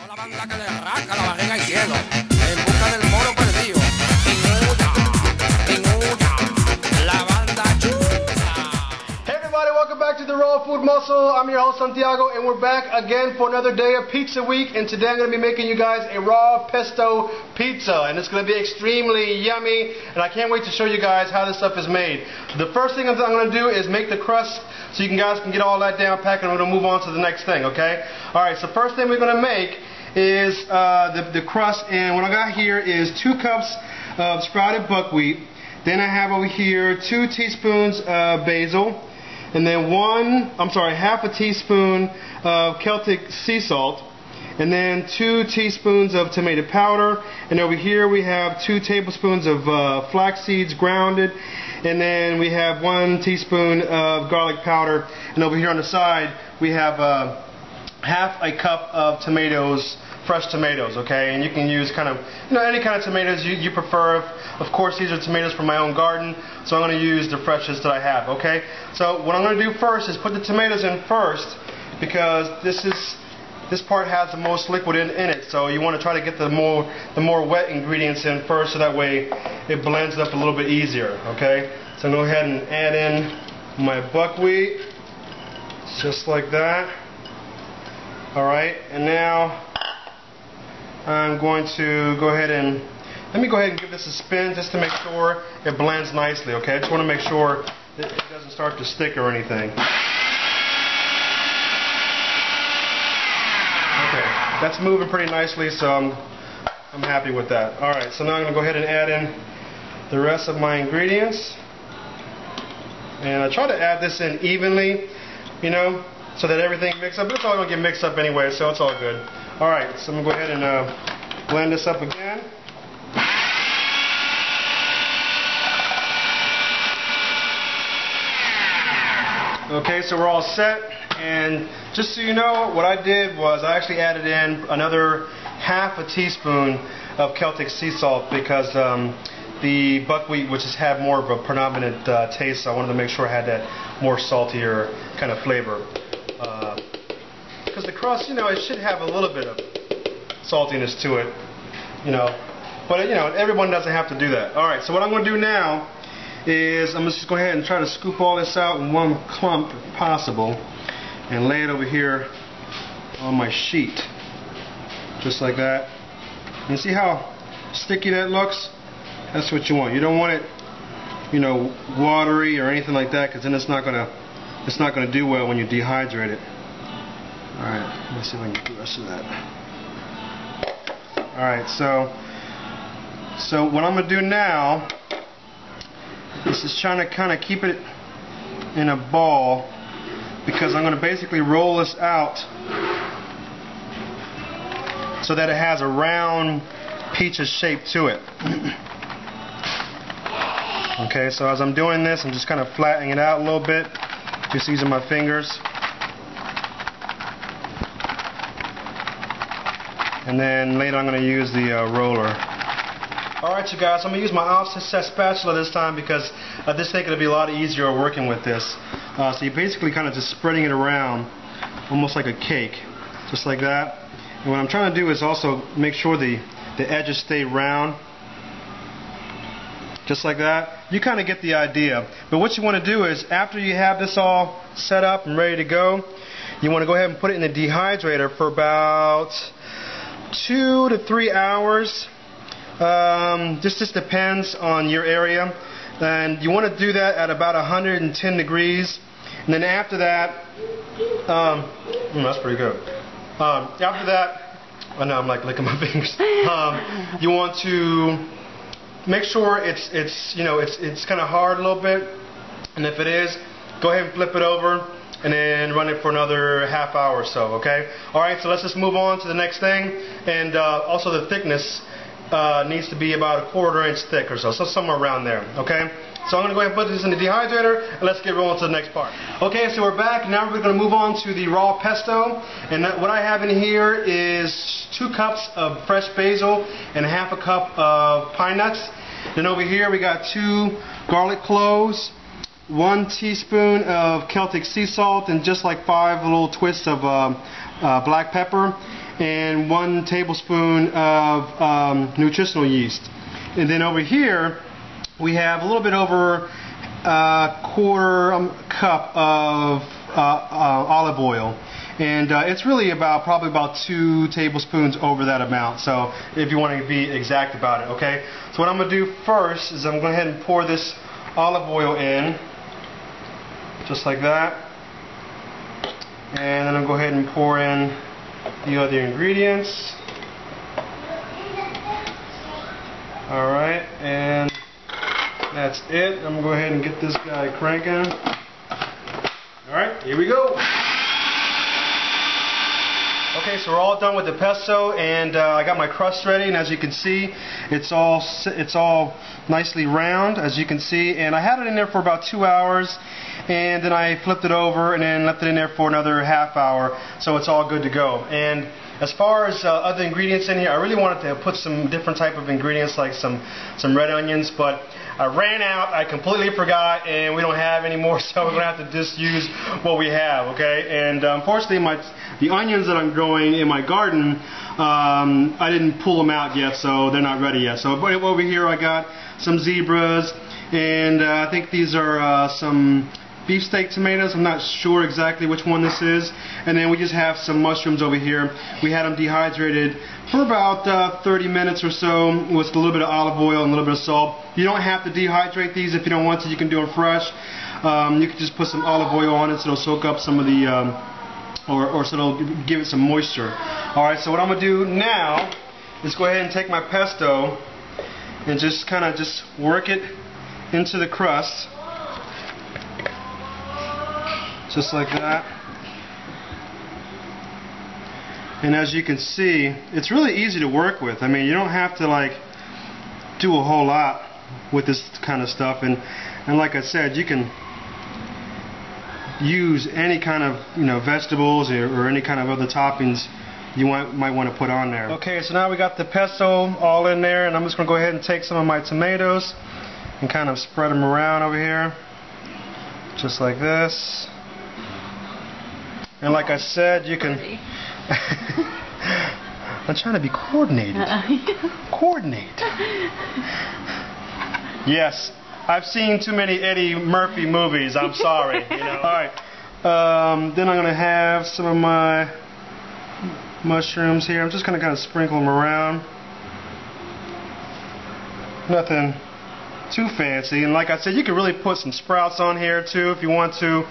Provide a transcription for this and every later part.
La banda que le arranca la barriga y cielo, en busca del moro perdido. La banda chula. Hey everybody, welcome back to the Raw Food Muscle. I'm your host Santiago, and we're back again for another day of Pizza Week. And today I'm going to be making you guys a raw pesto pizza, and it's going to be extremely yummy. And I can't wait to show you guys how this stuff is made. The first thing I'm going to do is make the crust, so you guys can get all that down packed, and we're going to move on to the next thing. Okay? All right. So first thing we're going to make is the crust, and what I got here is 2 cups of sprouted buckwheat. Then I have over here 2 teaspoons of basil, and then half a teaspoon of Celtic sea salt, and then 2 teaspoons of tomato powder, and over here we have 2 tablespoons of flax seeds grounded, and then we have 1 teaspoon of garlic powder, and over here on the side we have half a cup of tomatoes, fresh tomatoes, okay? And you can use any kind of tomatoes you prefer. Of course, these are tomatoes from my own garden, so I'm going to use the freshest that I have, okay? So what I'm going to do first is put the tomatoes in first, because this part has the most liquid in it, so you want to try to get the more wet ingredients in first, so that way it blends up a little bit easier, okay? So I'm going to go ahead and add in my buckwheat, just like that. Alright, and now I'm going to go ahead and give this a spin just to make sure it blends nicely, okay? I just want to make sure that it doesn't start to stick or anything. Okay, that's moving pretty nicely, so I'm happy with that. Alright, so now I'm going to go ahead and add in the rest of my ingredients. And I try to add this in evenly, you know, so that everything mixes up. But it's all going to get mixed up anyway, so it's all good. Alright, so I'm going to go ahead and blend this up again. Okay, so we're all set. And just so you know, what I did was I actually added in another half a teaspoon of Celtic sea salt, because the buckwheat, which has had more of a predominant taste, so I wanted to make sure I had that more saltier kind of flavor. Because the crust, you know, it should have a little bit of saltiness to it, you know, but you know, everyone doesn't have to do that. Alright, so what I'm going to do now is I'm just going to go ahead and try to scoop all this out in one clump if possible, and lay it over here on my sheet, just like that. You see how sticky that looks? That's what you want. You don't want it, you know, watery or anything like that, because then it's not gonna do well when you dehydrate it. Alright, let me see if I can get the rest of that. Alright, so what I'm going to do now is just trying to kind of keep it in a ball, because I'm going to basically roll this out so that it has a round peach shape to it. Okay, so as I'm doing this, I'm just kind of flattening it out a little bit, just using my fingers. And then later I'm going to use the roller. Alright you guys, I'm going to use my offset spatula this time, because this thing will be a lot easier working with this. So you're basically kind of just spreading it around, almost like a cake, just like that. And what I'm trying to do is also make sure the edges stay round, just like that. You kind of get the idea. But what you want to do is, after you have this all set up and ready to go, you want to go ahead and put it in the dehydrator for about 2 to 3 hours. This just depends on your area, and you want to do that at about 110 degrees. And then after that, that's pretty good. After that, oh no, I'm like licking my fingers. You want to make sure it's kind of hard a little bit, and if it is, go ahead and flip it over and then run it for another half hour or so, okay? Alright, so let's just move on to the next thing. And also the thickness needs to be about 1/4 inch thick or so somewhere around there, okay? So I'm going to go ahead and put this in the dehydrator, and let's get rolling to the next part. Okay, so we're back. Now we're going to move on to the raw pesto. And what I have in here is 2 cups of fresh basil and half a cup of pine nuts. Then over here we got 2 garlic cloves, 1 teaspoon of Celtic sea salt, and just like 5 little twists of black pepper. and 1 tablespoon of nutritional yeast. And then over here we have a little bit over a quarter cup of olive oil. And it's really probably about 2 tablespoons over that amount. So if you want to be exact about it, okay? So what I'm going to do first is I'm going to go ahead and pour this olive oil in, just like that. And then I'm going to go ahead and pour in the other ingredients. Alright, and that's it. I'm going to go ahead and get this guy cranking. Alright, here we go. Okay, so we're all done with the pesto, and I got my crust ready, and as you can see, it's all nicely round, as you can see, and I had it in there for about 2 hours, and then I flipped it over and then left it in there for another half hour, so it's all good to go. And as far as other ingredients in here, I really wanted to put some different type of ingredients, like some red onions, but I ran out, I completely forgot, and we don't have any more, so we're going to have to just use what we have, okay? And unfortunately, the onions that I'm growing in my garden, I didn't pull them out yet, so they're not ready yet. So over here I got some zebras, and I think these are some beefsteak tomatoes. I'm not sure exactly which one this is. And then we just have some mushrooms over here. We had them dehydrated for about 30 minutes or so with a little bit of olive oil and a little bit of salt. You don't have to dehydrate these if you don't want to. You can do them fresh. You can just put some olive oil on it so it'll soak up some of the, or so it'll give it some moisture. Alright, so what I'm going to do now is go ahead and take my pesto and just kind of just work it into the crust. Just like that. And as you can see, it's really easy to work with. I mean, you don't have to like do a whole lot with this kind of stuff, and like I said, you can use any kind of vegetables or any kind of other toppings you might want to put on there. Okay, so now we got the pesto all in there, and I'm just going to go ahead and take some of my tomatoes and kind of spread them around over here, just like this. And like I said, you can... I'm trying to be coordinated. Coordinate. Yes, I've seen too many Eddie Murphy movies. I'm sorry. Alright. Then I'm going to have some of my mushrooms here. I'm just going to kind of sprinkle them around. Nothing too fancy, and like I said, you can really put some sprouts on here too if you want to.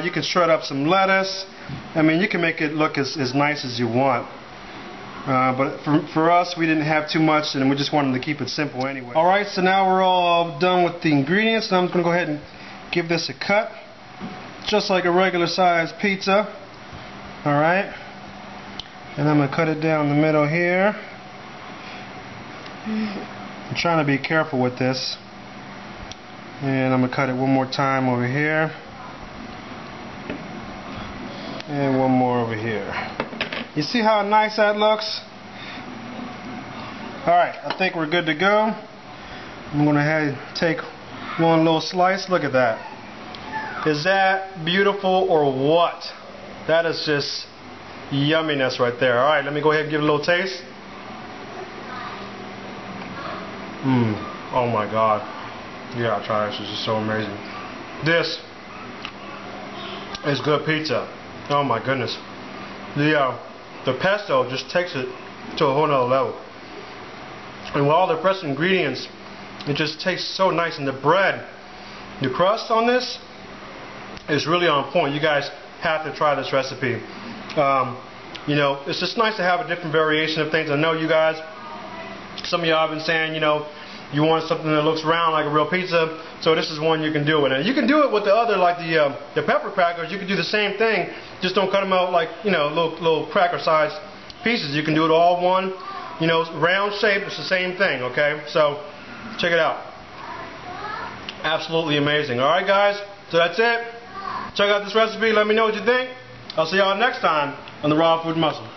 You can shred up some lettuce. I mean, you can make it look as nice as you want. But for us, we didn't have too much, and we just wanted to keep it simple anyway. Alright, so now we're all done with the ingredients. Now I'm going to go ahead and give this a cut, just like a regular size pizza. Alright, and I'm going to cut it down the middle here. I'm trying to be careful with this, and I'm going to cut it one more time over here, and one more over here. You see how nice that looks? Alright, I think we're good to go. I'm going to take one little slice. Look at that. Is that beautiful or what? That is just yumminess right there. Alright, let me go ahead and give it a little taste. Oh my god. You gotta try this. This is so amazing. This is good pizza. Oh my goodness. The pesto just takes it to a whole nother level. And with all the fresh ingredients, it just tastes so nice. And the bread, the crust on this is really on point. You guys have to try this recipe. It's just nice to have a different variation of things. I know you guys, some of y'all have been saying, you want something that looks round like a real pizza, so this is one you can do it. And you can do it with the other, like the pepper crackers. You can do the same thing, just don't cut them out like little cracker sized pieces. You can do it all one, round shape. It's the same thing. Okay, so check it out. Absolutely amazing. All right, guys. So that's it. Check out this recipe. Let me know what you think. I'll see y'all next time on the Raw Food Muscle.